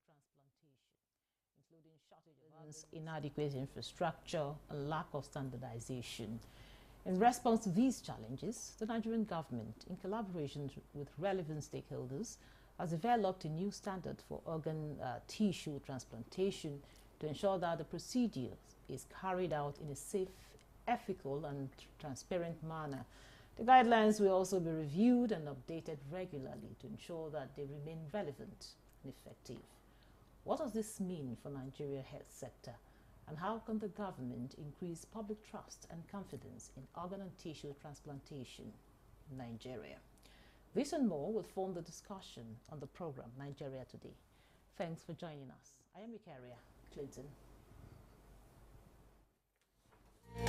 transplantation, including shortage of organs, inadequate infrastructure, a lack of standardization. In response to these challenges, the Nigerian government, in collaboration with relevant stakeholders, has developed a new standard for organ tissue transplantation to ensure that the procedure is carried out in a safe, ethical and transparent manner. The guidelines will also be reviewed and updated regularly to ensure that they remain relevant and effective. What does this mean for Nigeria's health sector? And how can the government increase public trust and confidence in organ and tissue transplantation in Nigeria? This and more will form the discussion on the program Nigeria Today. Thanks for joining us. I am Ikaria Clinton. With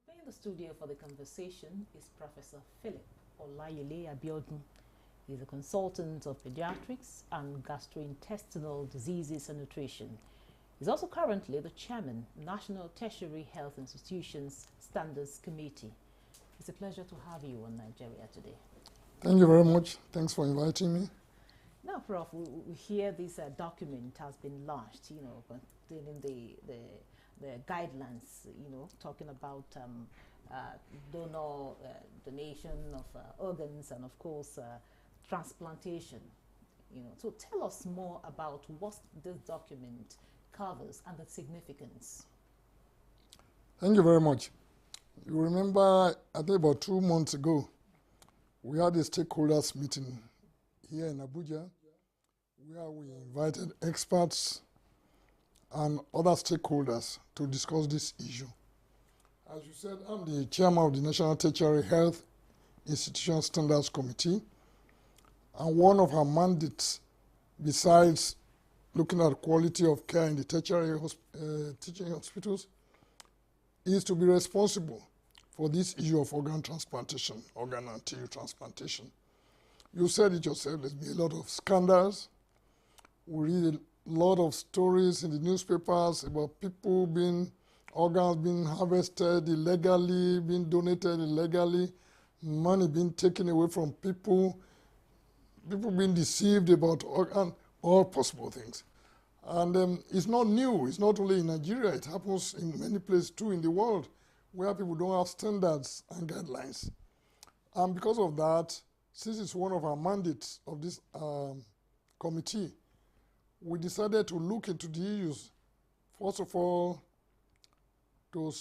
me in the studio for the conversation is Professor Philip Olayele Abiodun. He's a consultant of pediatrics and gastrointestinal diseases and nutrition. He's also currently the chairman, National Tertiary Health Institutions Standards Committee. It's a pleasure to have you on Nigeria Today. Thank you very much. Thanks for inviting me. Now, Prof, we hear this document has been launched, containing the guidelines, talking about donation of organs and, of course, transplantation. So tell us more about what this document covers and the significance. Thank you very much. You remember, I think about 2 months ago, we had a stakeholders meeting here in Abuja, where we invited experts and other stakeholders to discuss this issue. As you said, I'm the chairman of the National Tertiary Health Institution Standards Committee, and one of our mandates, besides looking at quality of care in the tertiary teaching hospitals, is to be responsible for this issue of organ transplantation, organ and tissue transplantation. You said it yourself, there's been a lot of scandals. We read a lot of stories in the newspapers about organs being harvested illegally, being donated illegally, money being taken away from people being deceived about all possible things. And it's not new. It's not only in Nigeria. It happens in many places too in the world where people don't have standards and guidelines. And because of that, since it's one of our mandates of this committee, we decided to look into the issues. First of all, to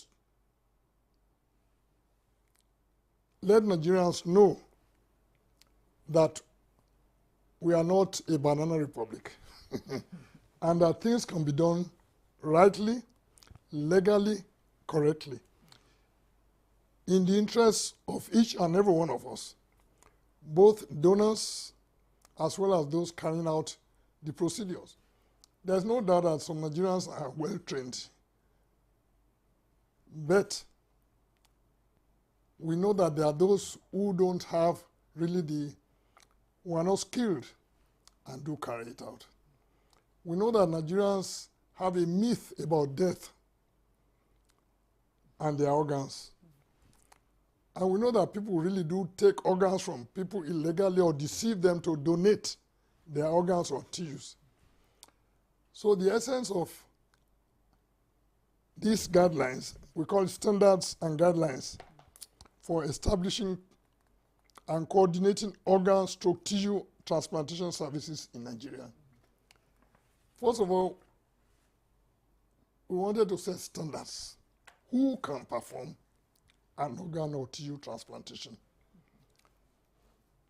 let Nigerians know that we are not a banana republic and that things can be done rightly, legally, correctly, in the interests of each and every one of us, both donors as well as those carrying out the procedures. There's no doubt that some Nigerians are well trained, but we know that there are those who don't have really who are not skilled and do carry it out. We know that Nigerians have a myth about death and their organs. And we know that people really do take organs from people illegally or deceive them to donate their organs or tissues. So the essence of these guidelines, we call it standards and guidelines for establishing and coordinating organ/tissue transplantation services in Nigeria. First of all, we wanted to set standards. Who can perform an organ or tissue transplantation?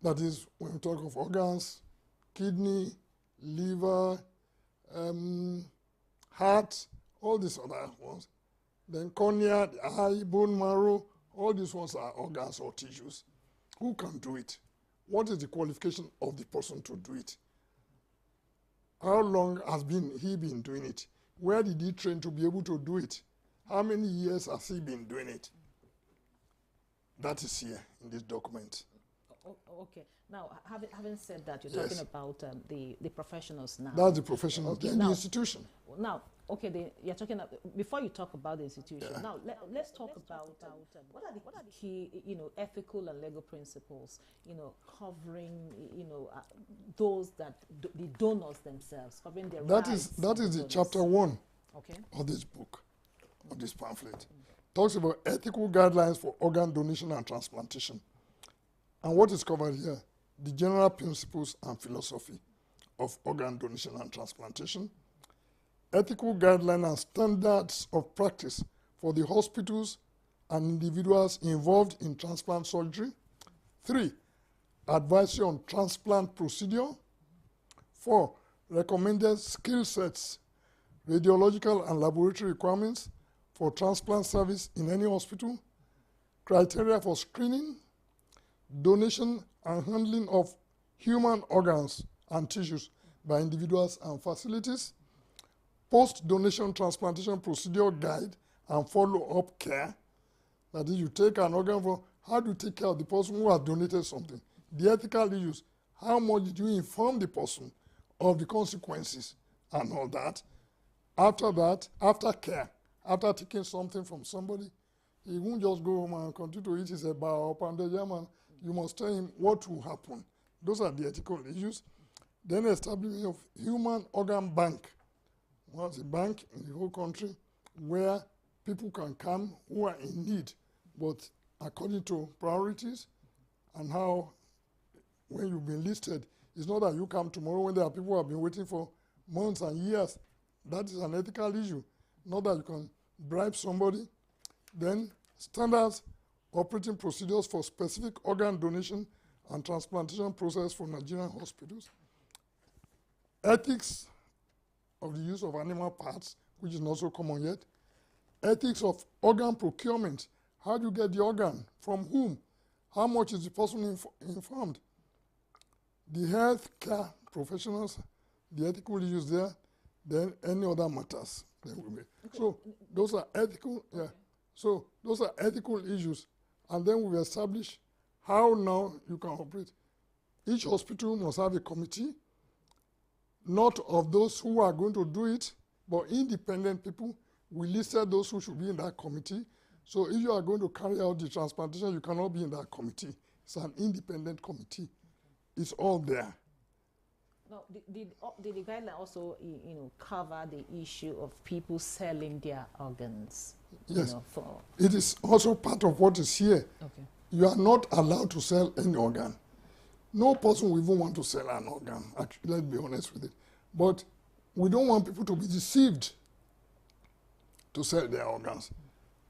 That is, when we talk of organs, kidney, liver, heart, all these other ones. Then cornea, the eye, bone marrow, all these ones are organs or tissues. Who can do it? What is the qualification of the person to do it? How long has he been doing it? Where did he train to be able to do it? How many years has he been doing it? That is here in this document. Okay. Now, having said that, you're Yes. talking about the professionals now. That's the professionals, Okay, then now, the institution. Now, okay, you're talking before you talk about the institution. Yeah. Now let's talk about what are the key, ethical and legal principles, covering, those that the donors themselves, covering their rights. That is the chapter 1 okay. of this book, of this pamphlet. Talks about ethical guidelines for organ donation and transplantation. And what is covered here? The general principles and philosophy of organ donation and transplantation, ethical guidelines and standards of practice for the hospitals and individuals involved in transplant surgery. 3, advisory on transplant procedure. 4, recommended skill sets, radiological and laboratory requirements for transplant service in any hospital, criteria for screening, donation and handling of human organs and tissues by individuals and facilities, post-donation transplantation procedure guide and follow-up care. That is, you take an organ from, how do you take care of the person who has donated something? The ethical issues, how much did you inform the person of the consequences and all that? After that, after care, after taking something from somebody, he won't just go home and continue to eat his eba up and the German. You must tell him what will happen. Those are the ethical issues. Then establishment of human organ bank. Once a bank in the whole country where people can come who are in need, but according to priorities and how, when you've been listed, it's not that you come tomorrow when there are people who have been waiting for months and years. That is an ethical issue. Not that you can bribe somebody. Then standards operating procedures for specific organ donation and transplantation process for Nigerian hospitals. Ethics of the use of animal parts, which is not so common yet. Ethics of organ procurement. How do you get the organ? From whom? How much is the person informed? The health care professionals, the ethical issues there, then any other matters. Okay. So those are ethical, yeah. Okay. So those are ethical issues. And then we establish how now you can operate. Each hospital must have a committee, not of those who are going to do it, but independent people. We listed those who should be in that committee. So if you are going to carry out the transplantation, you cannot be in that committee. It's an independent committee. It's all there. Now, did the guideline also, cover the issue of people selling their organs? Yes. It is also part of what is here. Okay. You are not allowed to sell any organ. No person will even want to sell an organ, actually, let's be honest with it. But we don't want people to be deceived to sell their organs.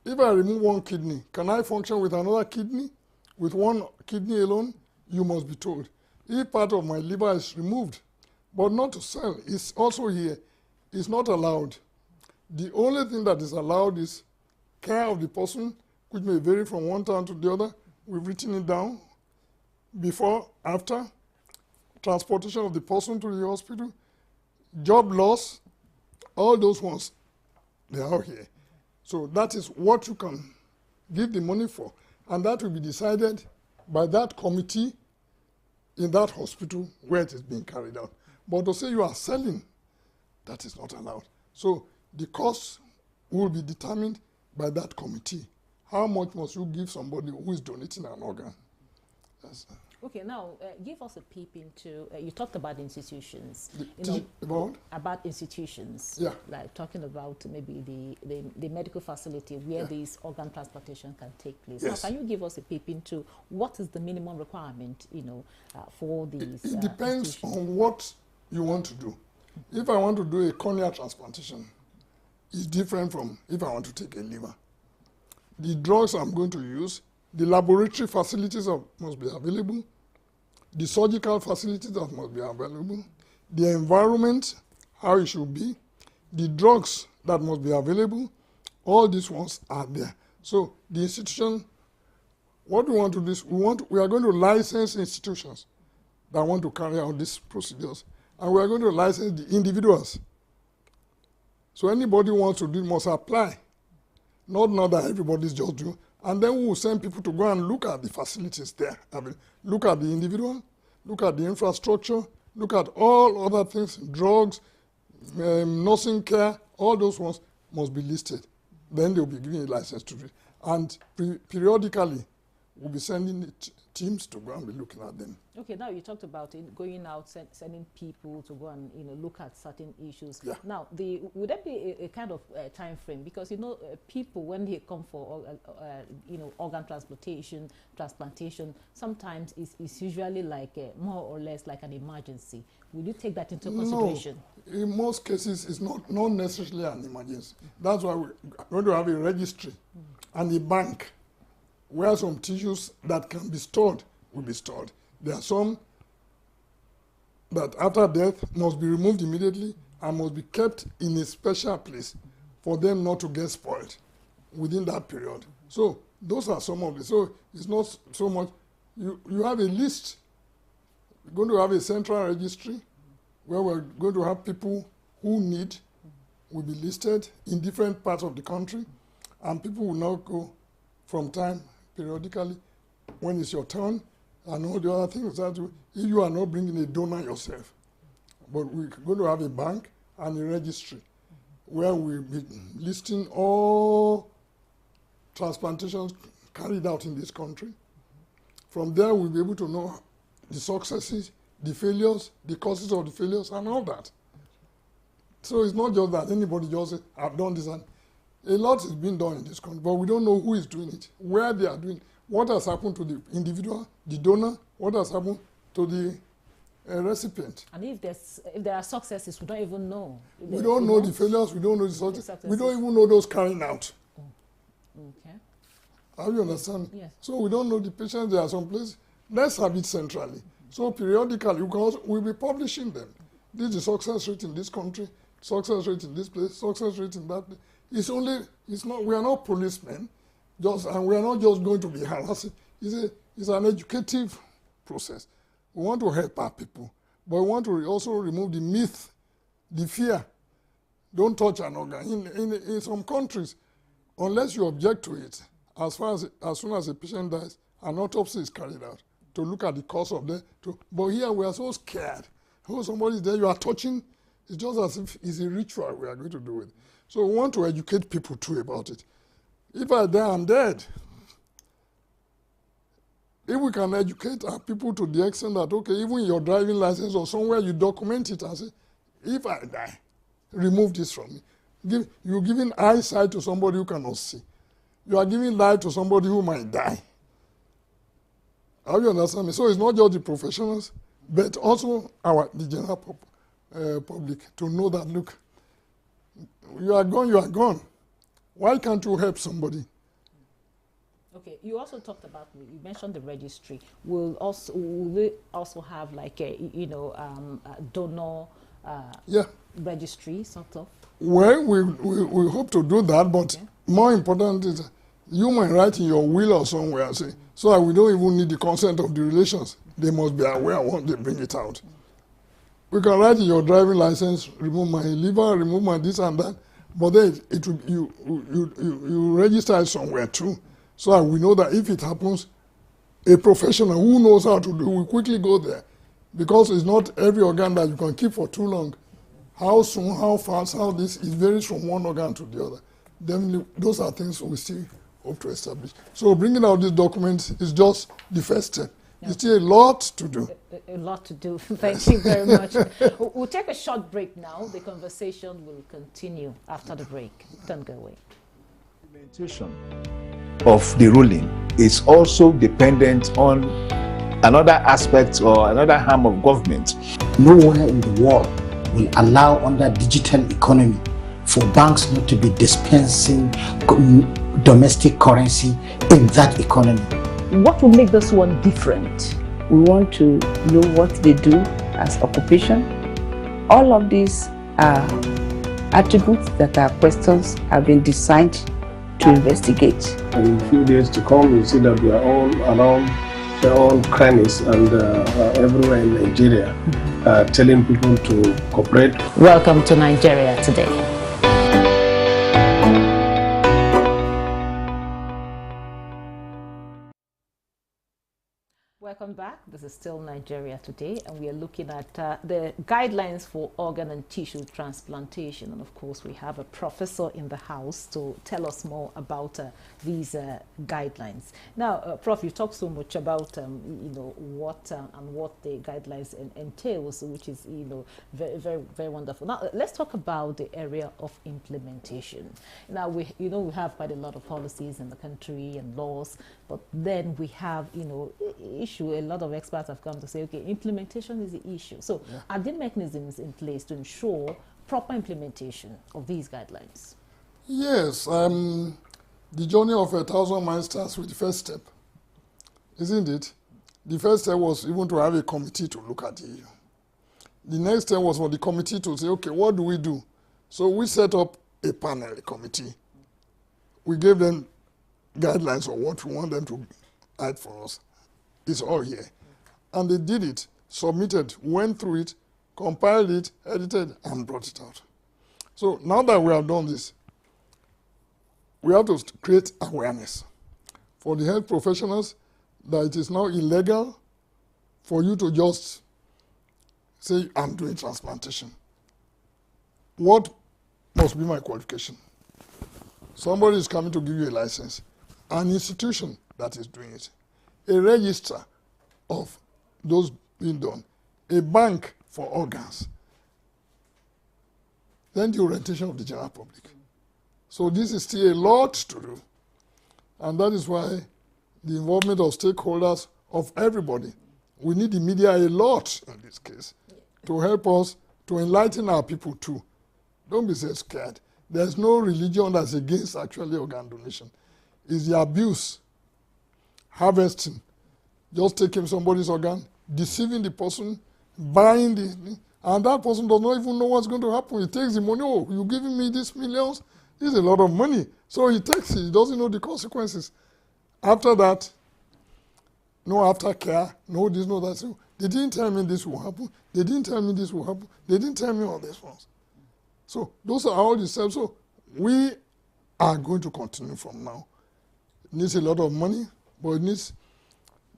If I remove one kidney, can I function with another kidney? With one kidney alone? You must be told. If part of my liver is removed, but not to sell, it's also here. It's not allowed. The only thing that is allowed is care of the person, which may vary from one town to the other. We've written it down. Before, after, transportation of the person to the hospital, job loss, all those ones, they are here. So that is what you can give the money for. And that will be decided by that committee in that hospital where it is being carried out. But to say you are selling, that is not allowed. So the cost will be determined by that committee. How much must you give somebody who is donating an organ? Okay, now give us a peep into, you talked about institutions. About institutions. Yeah. Like talking about maybe the medical facility where this organ transplantation can take place. Yes. Now, can you give us a peep into what is the minimum requirement, for these It depends on what you want to do. If I want to do a cornea transplantation, it's different from if I want to take a liver. The drugs I'm going to use, the laboratory facilities must be available, the surgical facilities that must be available, the environment, how it should be, the drugs that must be available, all these ones are there. So the institution, what we want to do is we are going to license institutions that want to carry out these procedures, and we are going to license the individuals. So anybody who wants to do it must apply. Not now that everybody's just doing. And then we will send people to go and look at the facilities there. I mean, look at the individual, look at the infrastructure, look at all other things, drugs, nursing care, All those ones must be listed. Then they'll be given a license to read. And periodically, we'll be sending teams to go and be looking at them. Okay, now you talked about going out, sending people to go and look at certain issues. Yeah. Now, would there be a kind of time frame? Because people, when they come for organ transplantation, sometimes it's usually like more or less like an emergency. Will you take that into consideration? No, in most cases, it's not necessarily an emergency. That's why we're going to have a registry and a bank where some tissues that can be stored will be stored. There are some that after death must be removed immediately and must be kept in a special place for them not to get spoiled within that period. So those are some of the, so it's not so much, you have a list. We're going to have a central registry where we're going to have people who need will be listed in different parts of the country, and people will now go from time periodically when it's your turn and all the other things that if you are not bringing a donor yourself. But we're going to have a bank and a registry where we'll be listing all transplantations carried out in this country. From there, we'll be able to know the successes, the failures, the causes of the failures, and all that. So it's not just that anybody just say, I've done this, and a lot is being done in this country, but we don't know who is doing it, where they are doing it, what has happened to the individual, the donor, what has happened to the recipient. And if there are successes, we don't even know. We don't know the failures, we don't know the successes. We don't even know those carrying out. Okay. How do you understand? Yes. So we don't know the patients. There are some places. Let's have it centrally. So periodically, because we'll be publishing them. This is the success rate in this country, success rate in this place, success rate in that place. We are not policemen, and we are not just going to be harassing. It's an educative process. We want to help our people, but we want to also remove the myth, the fear. Don't touch an organ. In some countries, unless you object to it, as soon as a patient dies, an autopsy is carried out to look at the cause of death. But here we are so scared. Oh, somebody's there, you are touching. It's just as if it's a ritual we are going to do it. So we want to educate people too about it. If I die, I'm dead. If we can educate our people to the extent that, okay, even your driving license or somewhere you document it and say, if I die, remove this from me. You're giving eyesight to somebody who cannot see. You are giving life to somebody who might die. How do you understand me? So it's not just the professionals, but also the general public to know that, look, you are gone. Why can't you help somebody? Okay, you also talked about, you mentioned the registry. Will they also have like a donor registry sort of? Well, we hope to do that, but more important is you might write in your will or somewhere say, so that we don't even need the consent of the relations. They must be aware once they bring it out. We can write in your driving license, remove my liver, remove my this and that, but then you register it somewhere too, so that we know that if it happens, a professional who knows how to do will quickly go there, because it's not every organ that you can keep for too long. How soon, how fast, how this, it varies from one organ to the other. Then those are things we still hope to establish. So bringing out these documents is just the first step. Yeah. There's still a lot to do. A lot to do. Thank you very much. We'll take a short break now. The conversation will continue after the break. Don't go away. Implementation of the ruling is also dependent on another aspect or another arm of government. Nowhere in the world will allow under digital economy for banks not to be dispensing domestic currency in that economy. What will make this one different? We want to know what they do as occupation. All of these are attributes that our questions have been designed to investigate. In a few days to come, you see that we are all around their own crannies and everywhere in Nigeria, telling people to cooperate. Welcome to Nigeria Today. Welcome back. This is still Nigeria Today, and we are looking at the guidelines for organ and tissue transplantation. And of course, we have a professor in the house to tell us more about these guidelines. Now, Prof, you talked so much about what the guidelines entails, which is very, very, very wonderful. Now, let's talk about the area of implementation. Now, we have quite a lot of policies in the country and laws, but then we have issue. A lot of experts have come to say, okay, implementation is the issue. So are there mechanisms in place to ensure proper implementation of these guidelines? Yes. The journey of 1,000 miles starts with the first step, isn't it? The first step was even to have a committee to look at the issue. The next step was for the committee to say, okay, what do we do? So we set up a panel, a committee. We gave them guidelines on what we want them to add for us. It's all here. And they did it, submitted, went through it, compiled it, edited, and brought it out. So now that we have done this, we have to create awareness for the health professionals that it is now illegal for you to just say, I'm doing transplantation. What must be my qualification? Somebody is coming to give you a license. An institution that is doing it. A register of those being done, a bank for organs, then the orientation of the general public. So this is still a lot to do. And that is why the involvement of stakeholders, of everybody, we need the media a lot in this case to help us, to enlighten our people too. Don't be so scared. There's no religion that's against actually organ donation. It's the abuse, harvesting, just taking somebody's organ, deceiving the person, buying and that person does not even know what's going to happen. He takes the money, oh, you're giving me these millions? This is a lot of money. So he takes it, he doesn't know the consequences. After that, no aftercare, no this, no that. So they didn't tell me this will happen. They didn't tell me this will happen. They didn't tell me all these ones. So those are all the steps. So we are going to continue from now. It needs a lot of money, but it needs,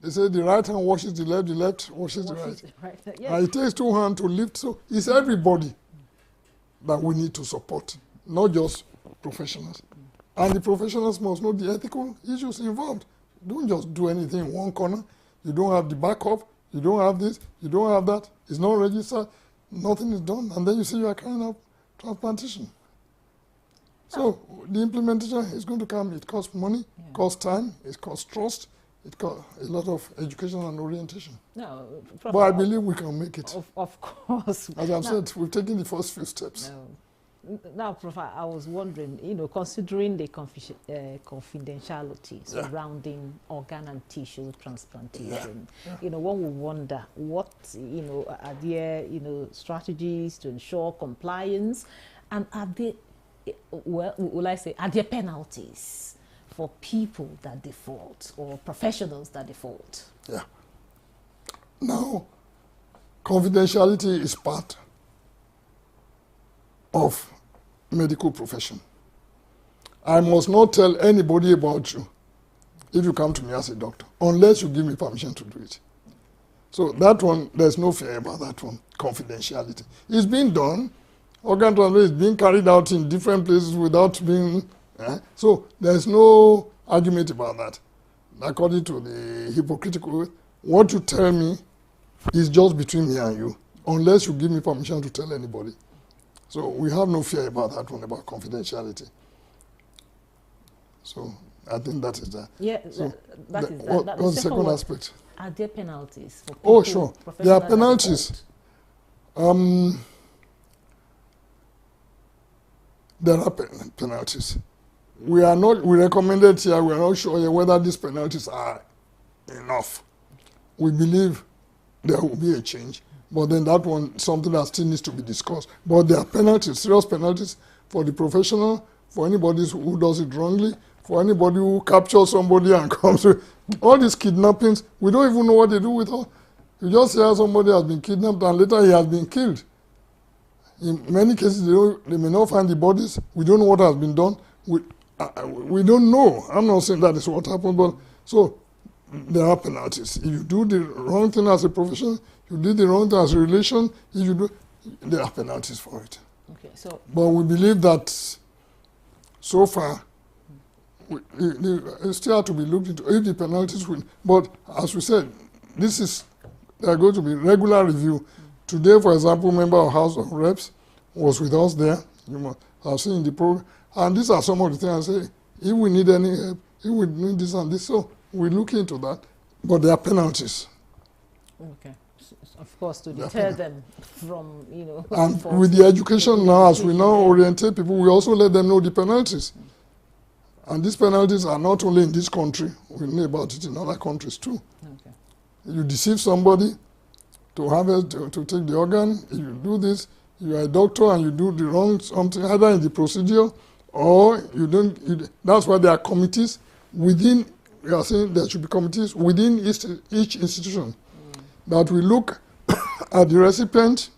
they say the right hand washes the left washes the right. Yes. And it takes two hands to lift, so it's everybody that we need to support, not just professionals. And the professionals must know the ethical issues involved. Don't just do anything in one corner. You don't have the backup, you don't have this, you don't have that, it's not registered, nothing is done, and then you say you are carrying out transplantation. So the implementation is going to come. It costs money, costs time, it costs trust, it costs a lot of education and orientation. No, but I believe we can make it. Of course. As I've said, we've taken the first few steps. Now, Prof, I was wondering, considering the confidentiality surrounding organ and tissue transplantation, one would wonder what, are there, strategies to ensure compliance, and are there, are there penalties for people that default or professionals that default? Yeah. Now, confidentiality is part of medical profession. I must not tell anybody about you if you come to me as a doctor, unless you give me permission to do it. So that one, there's no fear about that one, confidentiality. It's being done. Organ transplantation is being carried out in different places without being, so there's no argument about that. According to the hypocritical, what you tell me is just between me and you, unless you give me permission to tell anybody. So we have no fear about that one, about confidentiality. So I think that is that. Yeah, so that is that. That What's the second aspect? Are there penalties for people? Oh, sure. There are penalties. There are penalties. We recommended here, we are not sure whether these penalties are enough. We believe there will be a change, but then that one, something that still needs to be discussed. But there are penalties, serious penalties for the professional, for anybody who does it wrongly, for anybody who captures somebody and comes to all these kidnappings. We don't even know what they do with her. You just hear somebody has been kidnapped and later he has been killed. In many cases, they may not find the bodies. We don't know what has been done. We don't know. I'm not saying that is what happened, but so there are penalties. If you do the wrong thing as a profession, you did the wrong thing as a relation, if you do, there are penalties for it. Okay, so but we believe that so far, it still have to be looked into if the penalties will. But as we said, there are going to be regular review. Today, for example, member of House of Reps was with us there. You must have seen the program. And these are some of the things I say. If we need any help, if we need this and this, so we look into that. But there are penalties. Okay. Of course, to deter them from, And with the education now, as we now orientate people, we also let them know the penalties. And these penalties are not only in this country, we know about it in other countries too. Okay. You deceive somebody to take the organ, if you do this, you are a doctor and you do the wrong something, either in the procedure or you don't. That's why there are committees within, we are saying there should be committees within each institution that will look at the recipient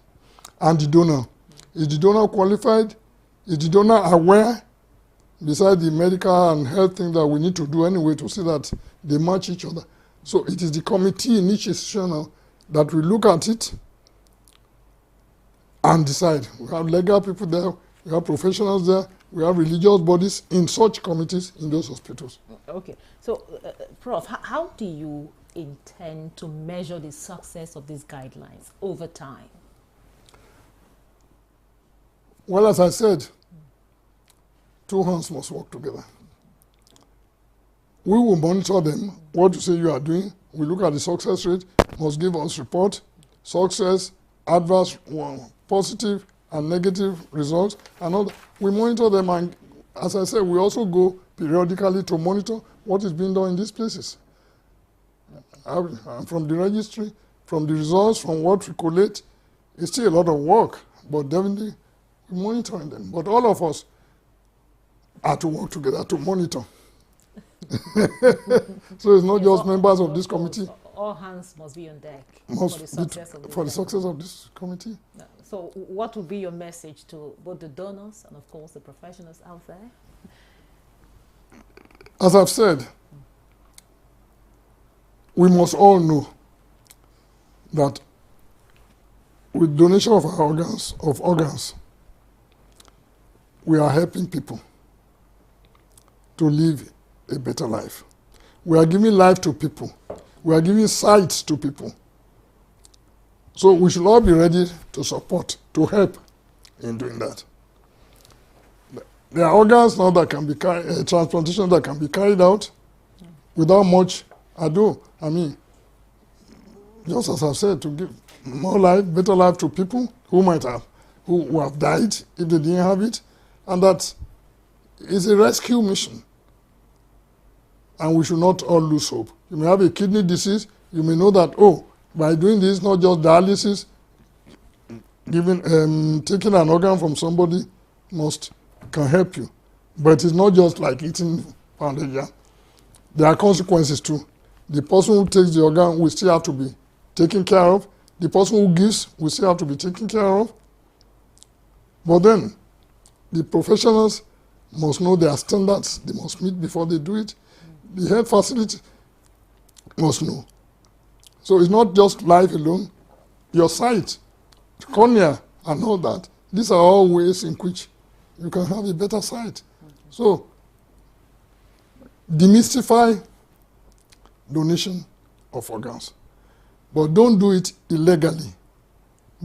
and the donor. Is the donor qualified? Is the donor aware? Besides the medical and health thing that we need to do anyway to see that they match each other. So it is the committee in each institution now that will look at it and decide. We have legal people there, we have professionals there, we have religious bodies in such committees in those hospitals. Okay, so Prof, how do you intend to measure the success of these guidelines over time? Well, as I said, two hands must work together. We will monitor them, what you say you are doing. We look at the success rate, must give us report, success, adverse, positive and negative results, and all that. We monitor them, and as I said, we also go periodically to monitor what is being done in these places. From the registry, from the results, from what we collate, it's still a lot of work, but definitely we're monitoring them. But all of us are to work together to monitor. So it's not just members of this committee. All hands must be on deck for the success of this committee. So what would be your message to both the donors and, of course, the professionals out there? As I've said, we must all know that with donation of our organs, we are helping people to live a better life. We are giving life to people. We are giving sight to people. So we should all be ready to support, to help in doing that. There are organs now that can be transplantation that can be carried out without much ado. I mean, just as I've said, to give more life, better life to people who have died if they didn't have it, and that is a rescue mission. And we should not all lose hope. You may have a kidney disease, you may know that, by doing this, not just dialysis, taking an organ from somebody can help you. But it's not just like eating pounded yam. There are consequences too. The person who takes the organ will still have to be taken care of. The person who gives will still have to be taken care of. But then, the professionals must know their standards they must meet before they do it. The health facility must know. So it's not just life alone. Your sight, cornea, and all that. These are all ways in which you can have a better sight. So, demystify donation of organs. But don't do it illegally.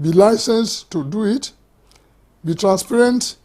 Be licensed to do it. Be transparent